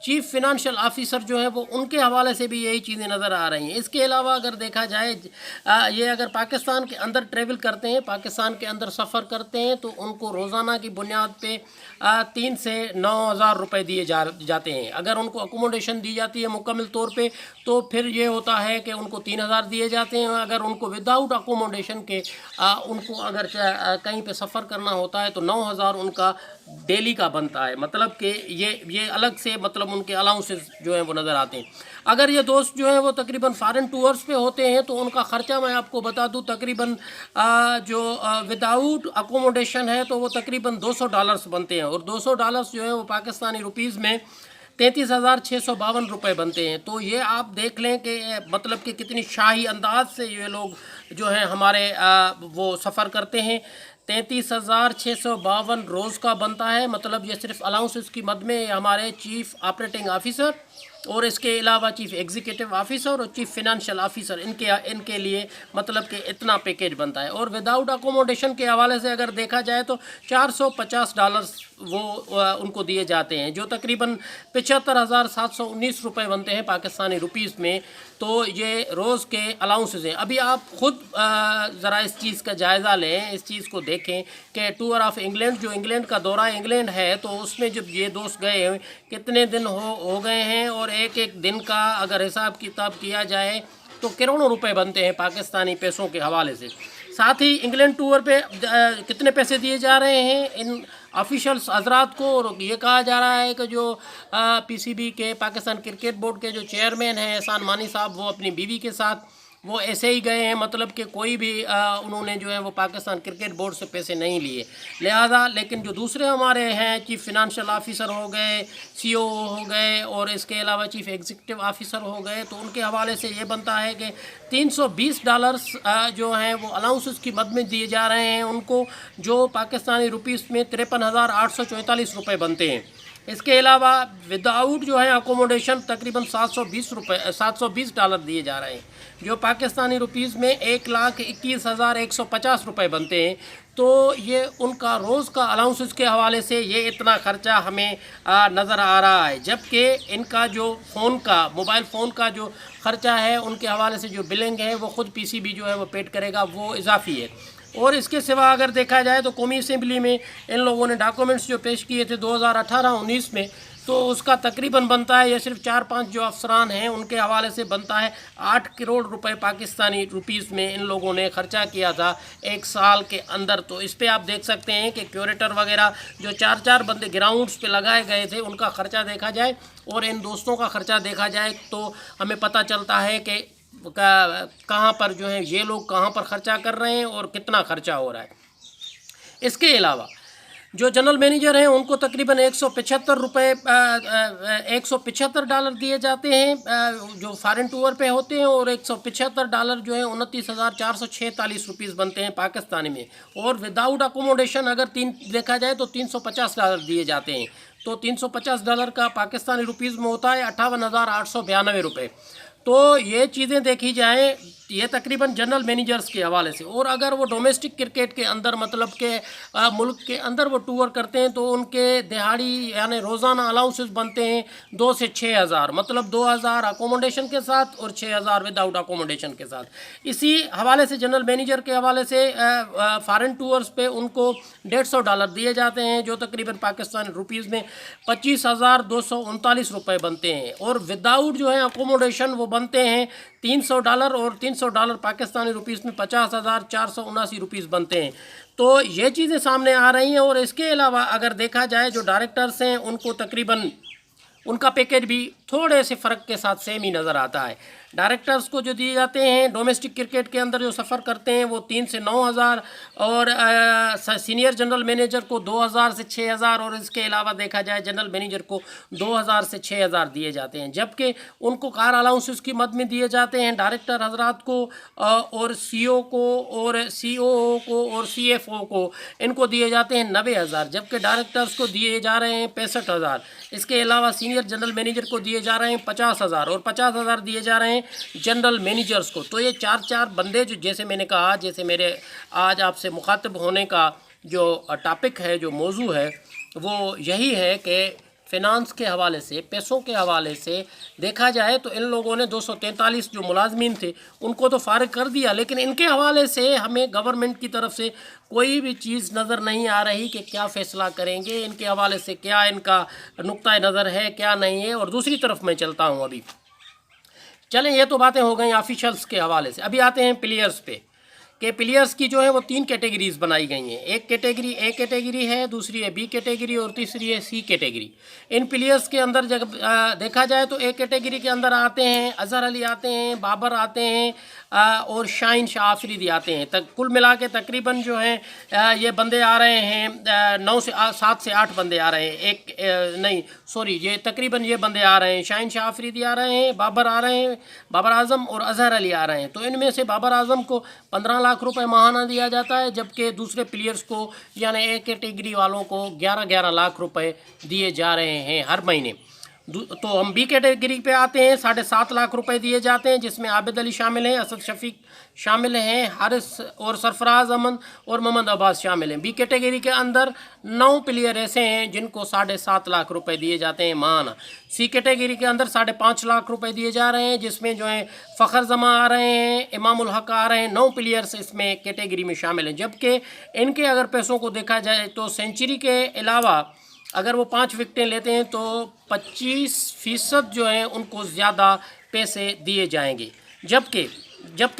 Chief financial officer جو ہے وہ ان کے حوالے سے بھی یہی چیزیں نظر آ رہی ہیں۔ اس کے علاوہ اگر دیکھا جائے یہ اگر پاکستان کے اندر ٹریول کرتے ہیں، پاکستان کے اندر سفر کرتے ہیں، تو ان کو روزانہ کی بنیاد پہ 3 سے 9 ہزار روپے دیے جاتے ہیں۔ اگر ان کو اکوموڈیشن دی جاتی ہے مکمل طور پہ تو پھر یہ ہوتا ہے کہ ان کو 3 ہزار دیے جاتے ہیں۔ اگر ان کو وداؤٹ اکوموڈیشن کے ان کو اگر کہیں پہ سفر کرنا ہوتا ہے تو 9 ہزار ان کا ڈیلی کا بنتا ہے، مطلب کہ یہ الگ سے مطلب ان کے الاؤنسز جو ہیں وہ نظر آتے ہیں۔ اگر یہ دوست جو ہیں وہ تقریباً فارن ٹورز پہ ہوتے ہیں تو ان کا خرچہ میں آپ کو بتا دوں تقریباً جو وداؤٹ اکوموڈیشن ہے تو وہ تقریباً $200 بنتے ہیں، اور $200 جو ہے وہ پاکستانی روپیز میں 33,652 روپے بنتے ہیں۔ تو یہ آپ دیکھ لیں کہ مطلب کہ کتنی شاہی انداز سے یہ لوگ جو ہیں ہمارے وہ سفر کرتے ہیں۔ 33,652 روز کا بنتا ہے، مطلب یہ صرف الاؤنسز کی مد میں ہمارے چیف آپریٹنگ آفیسر اور اس کے علاوہ چیف ایگزیکٹو آفیسر اور چیف فنانشل آفیسر ان کے لیے مطلب کہ اتنا پیکیج بنتا ہے۔ اور وداؤٹ اکوموڈیشن کے حوالے سے اگر دیکھا جائے تو $450 وہ ان کو دیے جاتے ہیں، جو تقریباً 75,719 روپے بنتے ہیں پاکستانی روپیز میں۔ تو یہ روز کے الاؤنسز ہیں۔ ابھی آپ خود ذرا اس چیز کا جائزہ لیں، اس چیز کو دیکھیں کہ ٹور آف انگلینڈ جو انگلینڈ کا دورہ انگلینڈ ہے تو اس میں جب یہ دوست گئے ہیں کتنے دن ہو گئے ہیں، اور ایک دن کا اگر حساب کتاب کیا جائے تو کروڑوں روپے بنتے ہیں پاکستانی پیسوں کے حوالے سے۔ ساتھ ہی انگلینڈ ٹور پہ کتنے پیسے دیے جا رہے ہیں ان آفیشلس حضرات کو، اور یہ کہا جا رہا ہے کہ جو PCB کے پاکستان کرکٹ بورڈ کے جو چیئرمین ہیں احسان مانی صاحب، وہ اپنی بیوی کے ساتھ وہ ایسے ہی گئے ہیں، مطلب کہ کوئی بھی انہوں نے جو ہے وہ پاکستان کرکٹ بورڈ سے پیسے نہیں لیے لہذا۔ لیکن جو دوسرے ہمارے ہیں چیف فنانشل آفیسر ہو گئے، CO ہو گئے، اور اس کے علاوہ چیف ایگزیکٹو آفیسر ہو گئے، تو ان کے حوالے سے یہ بنتا ہے کہ $320 جو ہیں وہ الاؤنسز کی مد میں دیے جا رہے ہیں ان کو، جو پاکستانی روپیز میں 53,844 روپے بنتے ہیں۔ اس کے علاوہ وداؤٹ جو ہے اکوموڈیشن تقریباً $720 دیے جا رہے ہیں، جو پاکستانی روپیز میں 1,21,150 روپے بنتے ہیں۔ تو یہ ان کا روز کا الاؤنسز کے حوالے سے یہ اتنا خرچہ ہمیں نظر آ رہا ہے، جبکہ ان کا جو موبائل فون کا جو خرچہ ہے ان کے حوالے سے جو بلنگ ہے وہ خود PCB جو ہے وہ پیڈ کرے گا، وہ اضافی ہے۔ اور اس کے سوا اگر دیکھا جائے تو قومی اسمبلی میں ان لوگوں نے ڈاکومنٹس جو پیش کیے تھے 2018-19 میں، تو اس کا تقریباً بنتا ہے، یہ صرف 4-5 جو افسران ہیں ان کے حوالے سے بنتا ہے 8 کروڑ روپے پاکستانی روپیز میں ان لوگوں نے خرچہ کیا تھا ایک سال کے اندر۔ تو اس پہ آپ دیکھ سکتے ہیں کہ کیوریٹر وغیرہ جو 4 بندے گراؤنڈز پہ لگائے گئے تھے ان کا خرچہ دیکھا جائے اور ان دوستوں کا خرچہ دیکھا جائے تو ہمیں پتہ چلتا ہے کہ کہاں پر جو ہے یہ لوگ کہاں پر خرچہ کر رہے ہیں اور کتنا خرچہ ہو رہا ہے۔ اس کے علاوہ جو جنرل مینیجر ہیں ان کو تقریباً $175 دیے جاتے ہیں جو فارن ٹور پہ ہوتے ہیں، اور $175 جو ہے 29,446 روپیز بنتے ہیں پاکستانی میں، اور وداؤٹ اکوموڈیشن اگر دیکھا جائے تو $350 دیے جاتے ہیں۔ تو $350 کا پاکستانی روپیز میں ہوتا ہے 58,892 روپے۔ تو یہ چیزیں دیکھی جائیں یہ تقریباً جنرل مینیجرز کے حوالے سے۔ اور اگر وہ ڈومیسٹک کرکٹ کے اندر مطلب کہ ملک کے اندر وہ ٹور کرتے ہیں تو ان کے دہاڑی یعنی روزانہ الاؤنسز بنتے ہیں 2 سے 6 ہزار، مطلب 2,000 اکوموڈیشن کے ساتھ اور 6,000 وداؤٹ اکوموڈیشن کے ساتھ۔ اسی حوالے سے جنرل مینیجر کے حوالے سے فارن ٹورز پہ ان کو $150 دیے جاتے ہیں، جو تقریباً پاکستانی روپیز میں 25,239 روپے بنتے ہیں، اور وداؤٹ جو ہے اکوموڈیشن وہ بنتے ہیں $300، اور $300 پاکستانی روپیز میں 50,479 روپیز بنتے ہیں۔ تو یہ چیزیں سامنے آ رہی ہیں۔ اور اس کے علاوہ اگر دیکھا جائے جو ڈائریکٹرز ہیں ان کو تقریباً ان کا پیکیج بھی تھوڑے سے فرق کے ساتھ سیم ہی نظر آتا ہے۔ ڈائریکٹرز کو جو دیے جاتے ہیں ڈومیسٹک کرکٹ کے اندر جو سفر کرتے ہیں وہ 3 سے 9 ہزار، اور سینئر جنرل مینیجر کو 2,000 سے 6,000، اور اس کے علاوہ دیکھا جائے جنرل مینیجر کو 2,000 سے 6,000 دیے جاتے ہیں، جبکہ ان کو کار الاؤنسز کی مد میں دیے جاتے ہیں ڈائریکٹر حضرات کو، اور CO کو اور COO کو اور CFO کو ان کو دیے جاتے ہیں 90,000، جبکہ ڈائریکٹرز کو دیے جا رہے ہیں 65,000۔ اس کے علاوہ سینئر جنرل مینیجر کو دیے جا رہے ہیں 50,000، اور 50,000 دیے جا رہے ہیں جنرل مینیجرز کو۔ تو یہ 4 بندے جو جیسے میں نے کہا، جیسے میرے آج آپ سے مخاطب ہونے کا جو ٹاپک ہے، جو موضوع ہے وہ یہی ہے کہ فنانس کے حوالے سے، پیسوں کے حوالے سے دیکھا جائے تو ان لوگوں نے 243 جو ملازمین تھے ان کو تو فارغ کر دیا، لیکن ان کے حوالے سے ہمیں گورنمنٹ کی طرف سے کوئی بھی چیز نظر نہیں آ رہی کہ کیا فیصلہ کریں گے، ان کے حوالے سے کیا ان کا نقطۂ نظر ہے، کیا نہیں ہے۔ اور دوسری طرف میں چلتا ہوں ابھی، چلیں یہ تو باتیں ہو گئیں آفیشلز کے حوالے سے، ابھی آتے ہیں پلیئرز پہ کہ پلیئرز کی جو ہے وہ 3 کیٹیگریز بنائی گئی ہیں۔ ایک کیٹیگری اے کیٹیگری ہے، دوسری ہے بی کیٹیگری اور تیسری ہے سی کیٹیگری۔ ان پلیئرز کے اندر جب دیکھا جائے تو اے کیٹیگری کے اندر آتے ہیں اظہر علی آتے ہیں، بابر آتے ہیں اور شاہین شاہ آفریدی آتے ہیں۔ کل ملا کے تقریباً جو ہیں یہ بندے آ رہے ہیں 7 سے 8 بندے آ رہے ہیں، یہ تقریباً یہ بندے آ رہے ہیں، شاہین شاہ آفریدی آ رہے ہیں، بابر آ رہے ہیں، بابر اعظم اور اظہر علی آ رہے ہیں۔ تو ان میں سے بابر اعظم کو 15 لاکھ روپے ماہانہ دیا جاتا ہے، جبکہ دوسرے پلیئرز کو یعنی اے کیٹیگری والوں کو 11 لاکھ روپے دیے جا رہے ہیں ہر مہینے۔ تو ہم بی کیٹیگری پہ آتے ہیں، 7.5 لاکھ روپے دیے جاتے ہیں، جس میں عابد علی شامل ہیں، اسد شفیق شامل ہیں، حارث اور سرفراز امن اور محمد عباس شامل ہیں۔ بی کیٹیگری کے اندر 9 پلیئر ایسے ہیں جن کو 7.5 لاکھ روپے دیے جاتے ہیں ماہانہ۔ سی کیٹیگری کے اندر 5.5 لاکھ روپے دیے جا رہے ہیں، جس میں جو ہیں فخر زمان آ رہے ہیں، امام الحق آ رہے ہیں، 9 پلیئرز اس میں کیٹیگری میں شامل ہیں۔ جبکہ ان کے اگر پیسوں کو دیکھا جائے تو سینچری کے علاوہ اگر وہ 5 وکٹیں لیتے ہیں تو 25% جو ہیں ان کو زیادہ پیسے دیے جائیں گے۔ جبکہ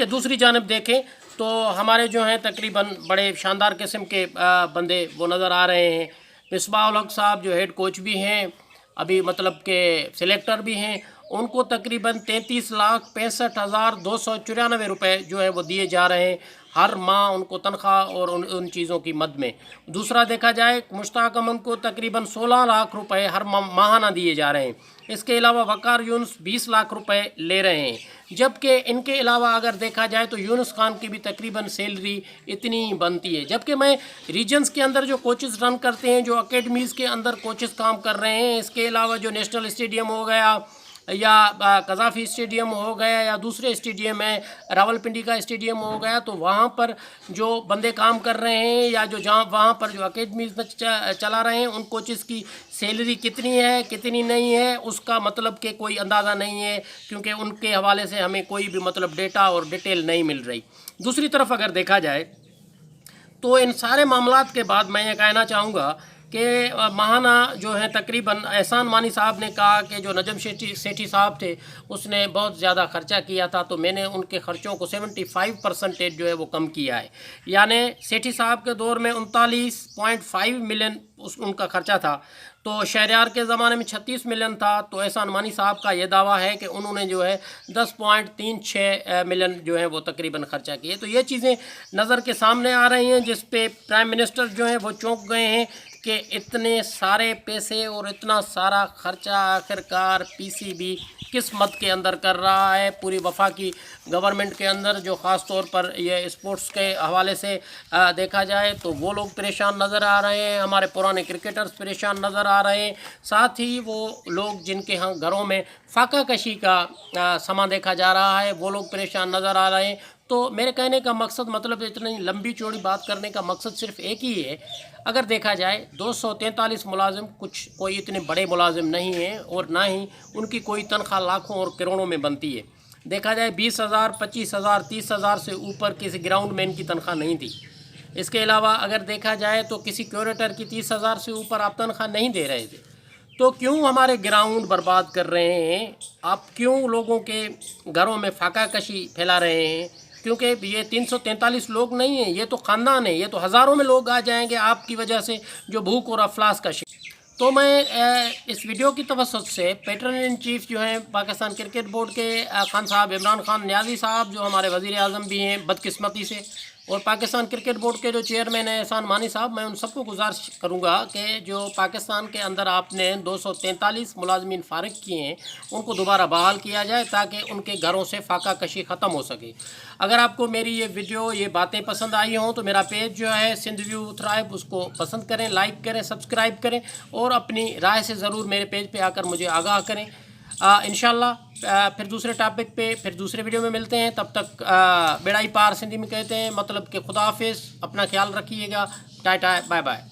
دوسری جانب دیکھیں تو ہمارے جو ہیں تقریباً بڑے شاندار قسم کے بندے وہ نظر آ رہے ہیں۔ مصباح الحق صاحب جو ہیڈ کوچ بھی ہیں، ابھی مطلب کہ سلیکٹر بھی ہیں، ان کو تقریباً 33,65,294 روپے جو ہے وہ دیے جا رہے ہیں ہر ماہ ان کو تنخواہ اور ان چیزوں کی مد میں۔ دوسرا دیکھا جائے مشتاق امن کو تقریباً 16 لاکھ روپے ہر ماہانہ دیے جا رہے ہیں۔ اس کے علاوہ وقار یونس 20 لاکھ روپے لے رہے ہیں، جبکہ ان کے علاوہ اگر دیکھا جائے تو یونس خان کی بھی تقریباً سیلری اتنی بنتی ہے۔ جبکہ میں ریجنز کے اندر جو کوچز رن کرتے ہیں، جو اکیڈمیز کے اندر کوچز کام کر رہے ہیں، اس کے علاوہ جو نیشنل اسٹیڈیم ہو گیا یا قذافی اسٹیڈیم ہو گیا یا دوسرے اسٹیڈیم ہیں، راولپنڈی کا اسٹیڈیم ہو گیا، تو وہاں پر جو بندے کام کر رہے ہیں یا جو جہاں وہاں پر جو اکیڈمیز چلا رہے ہیں، ان کوچز کی سیلری کتنی ہے کتنی نہیں ہے اس کا مطلب کہ کوئی اندازہ نہیں ہے، کیونکہ ان کے حوالے سے ہمیں کوئی بھی مطلب ڈیٹا اور ڈیٹیل نہیں مل رہی۔ دوسری طرف اگر دیکھا جائے تو ان سارے معاملات کے بعد میں یہ کہنا چاہوں گا کہ ماہانہ جو ہے تقریباً احسان مانی صاحب نے کہا کہ جو نجم سیٹھی صاحب تھے اس نے بہت زیادہ خرچہ کیا تھا، تو میں نے ان کے خرچوں کو 75% جو ہے وہ کم کیا ہے۔ یعنی سیٹھی صاحب کے دور میں 39.5 ملین ان کا خرچہ تھا، تو شہریار کے زمانے میں 36 ملین تھا، تو احسان مانی صاحب کا یہ دعویٰ ہے کہ انہوں نے جو ہے 10.36 ملین جو ہے وہ تقریباً خرچہ کیے۔ تو یہ چیزیں نظر کے سامنے آ رہی ہیں، جس پہ پرائم منسٹر جو ہیں وہ چونک گئے ہیں کہ اتنے سارے پیسے اور اتنا سارا خرچہ آخرکار پی سی بی کس مد کے اندر کر رہا ہے پوری وفاقی گورنمنٹ کے اندر، جو خاص طور پر یہ اسپورٹس کے حوالے سے دیکھا جائے تو وہ لوگ پریشان نظر آ رہے ہیں، ہمارے پرانے کرکٹرز پریشان نظر آ رہے ہیں، ساتھ ہی وہ لوگ جن کے ہاں گھروں میں فاقہ کشی کا سما دیکھا جا رہا ہے وہ لوگ پریشان نظر آ رہے ہیں۔ تو میرے کہنے کا مقصد مطلب اتنی لمبی چوڑی بات کرنے کا مقصد صرف ایک ہی ہے، اگر دیکھا جائے 243 ملازم کوئی اتنے بڑے ملازم نہیں ہیں، اور نہ ہی ان کی کوئی تنخواہ لاکھوں اور کروڑوں میں بنتی ہے۔ دیکھا جائے 20,000 25,000 30,000 سے اوپر کسی گراؤنڈ مین کی تنخواہ نہیں تھی۔ اس کے علاوہ اگر دیکھا جائے تو کسی کیوریٹر کی 30,000 سے اوپر آپ تنخواہ نہیں دے رہے تھے۔ تو کیوں ہمارے گراؤنڈ برباد کر رہے ہیں آپ؟ کیوں لوگوں کے گھروں میں فاقہ کشی پھیلا رہے ہیں؟ کیونکہ یہ 343 لوگ نہیں ہیں، یہ تو خاندان ہیں، یہ تو ہزاروں میں لوگ آ جائیں گے آپ کی وجہ سے جو بھوک اور افلاس کا شکار۔ تو میں اس ویڈیو کی توسط سے پیٹرن ان چیف جو ہیں پاکستان کرکٹ بورڈ کے خان صاحب عمران خان نیازی صاحب، جو ہمارے وزیر اعظم بھی ہیں بدقسمتی سے، اور پاکستان کرکٹ بورڈ کے جو چیئرمین ہیں احسان مانی صاحب، میں ان سب کو گزارش کروں گا کہ جو پاکستان کے اندر آپ نے 243 ملازمین فارغ کیے ہیں ان کو دوبارہ بحال کیا جائے تاکہ ان کے گھروں سے فاقہ کشی ختم ہو سکے۔ اگر آپ کو میری یہ ویڈیو یہ باتیں پسند آئی ہوں تو میرا پیج جو ہے سندھ ویو تھرائب اس کو پسند کریں، لائک کریں، سبسکرائب کریں، اور اپنی رائے سے ضرور میرے پیج پہ آ کر مجھے آگاہ کریں۔ انشاءاللہ پھر دوسرے ٹاپک پہ پھر دوسرے ویڈیو میں ملتے ہیں، تب تک بیڑائی پار سندھی میں کہتے ہیں، مطلب کہ خدا حافظ، اپنا خیال رکھیے گا، ٹاٹا، بائے بائے۔